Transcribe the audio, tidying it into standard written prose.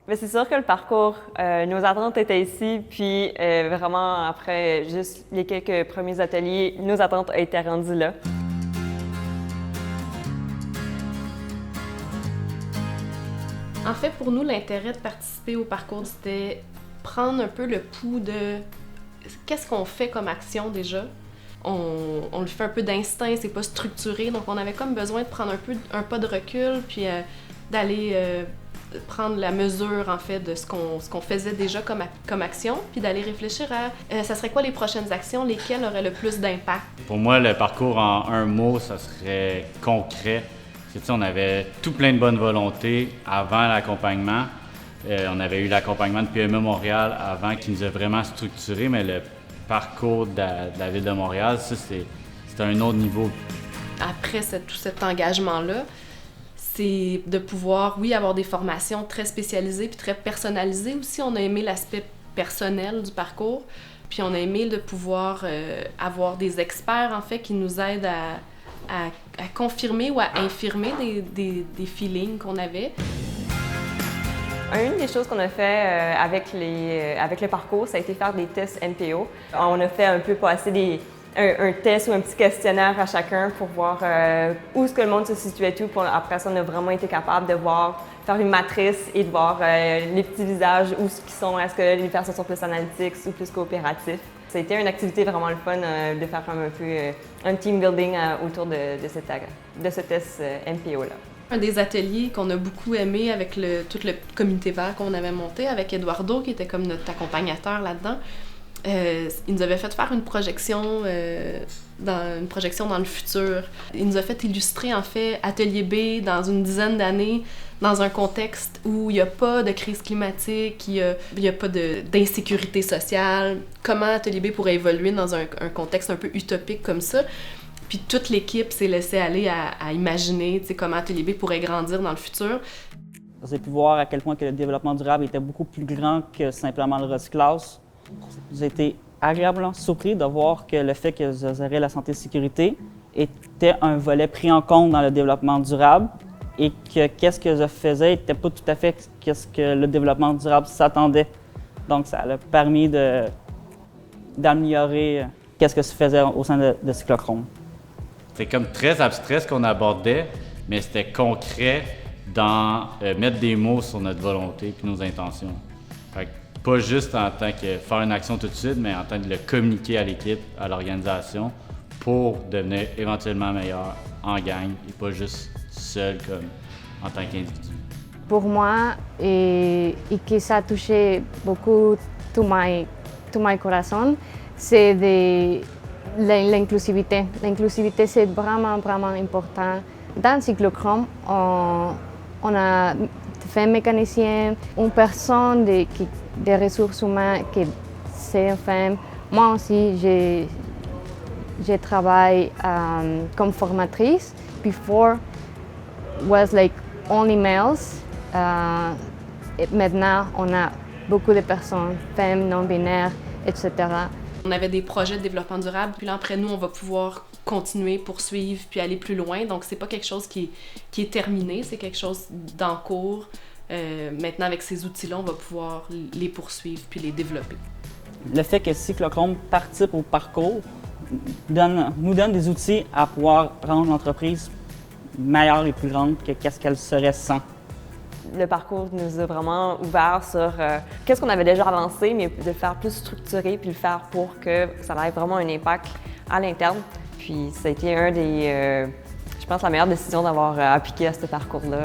Mais c'est sûr que le parcours, nos attentes étaient ici, puis vraiment après juste les quelques premiers ateliers, nos attentes étaient rendues là. En fait, pour nous, l'intérêt de participer au parcours, c'était prendre un peu le pouls de qu'est-ce qu'on fait comme action déjà. On le fait un peu d'instinct, c'est pas structuré, donc on avait comme besoin de prendre un pas de recul, puis d'aller prendre la mesure en fait de ce qu'on faisait déjà comme action, puis d'aller réfléchir à ça serait quoi les prochaines actions, lesquelles auraient le plus d'impact. Pour moi, le parcours en un mot, ça serait concret. Parce que, on avait tout plein de bonne volonté avant l'accompagnement. On avait eu l'accompagnement de PME Montréal avant qui nous a vraiment structuré, mais le parcours de la Ville de Montréal, ça, c'est un autre niveau. Après tout cet engagement-là, c'est de pouvoir, oui, avoir des formations très spécialisées puis très personnalisées aussi. On a aimé l'aspect personnel du parcours, puis on a aimé de pouvoir avoir des experts, en fait, qui nous aident à confirmer ou à infirmer des feelings qu'on avait. Une des choses qu'on a fait avec le parcours, ça a été faire des tests NPO. On a fait un peu passer un test ou un petit questionnaire à chacun pour voir où est-ce que le monde se situait tout. Après ça, on a vraiment été capable de faire une matrice et de voir les petits visages, où ce qu'ils sont, est-ce que les personnes sont plus analytiques ou plus coopératifs. C'était une activité vraiment le fun de faire un peu un team building autour de ce test NPO-là. Un des ateliers qu'on a beaucoup aimé avec tout le comité vert qu'on avait monté avec Eduardo, qui était comme notre accompagnateur là-dedans, il nous avait fait faire une projection dans le futur. Il nous a fait illustrer, en fait, Atelier B dans une dizaine d'années, dans un contexte où il n'y a pas de crise climatique, il n'y a pas d'insécurité sociale. Comment Atelier B pourrait évoluer dans un contexte un peu utopique comme ça. Puis toute l'équipe s'est laissée aller à imaginer comment Atelier B pourrait grandir dans le futur. J'ai pu voir à quel point que le développement durable était beaucoup plus grand que simplement le recyclage. J'ai été agréablement surpris de voir que le fait que je gérais la santé et sécurité était un volet pris en compte dans le développement durable et que qu'est-ce que je faisais n'était pas tout à fait ce que le développement durable s'attendait. Donc ça a permis d'améliorer qu'est-ce que je faisais au sein de Cyclochrome. C'était comme très abstrait ce qu'on abordait, mais c'était concret dans mettre des mots sur notre volonté et nos intentions. Fait que pas juste en tant que faire une action tout de suite, mais en tant que le communiquer à l'équipe, à l'organisation, pour devenir éventuellement meilleur en gang et pas juste seul comme en tant qu'individu. Pour moi, et que ça a touché beaucoup tout mon corazon, c'est l'inclusivité. L'inclusivité, c'est vraiment, vraiment important. Dans Cyclochrome, on a fait mécanicien, une personne des ressources humaines qui c'est une femme. Moi aussi, je travaille comme formatrice. Before was like only males. Maintenant, on a beaucoup de personnes, femmes, non-binaires, etc. On avait des projets de développement durable, puis là, après nous, on va pouvoir continuer, poursuivre, puis aller plus loin. Donc, c'est pas quelque chose qui est terminé, c'est quelque chose d'en cours. Maintenant, avec ces outils-là, on va pouvoir les poursuivre puis les développer. Le fait que Cyclochrome participe au parcours nous donne des outils à pouvoir rendre l'entreprise meilleure et plus grande que qu'est-ce qu'elle serait sans. Le parcours nous a vraiment ouvert sur qu'est-ce qu'on avait déjà avancé, mais de le faire plus structuré puis le faire pour que ça ait vraiment un impact à l'interne. Puis ça a été je pense, la meilleure décision d'avoir appliqué à ce parcours-là.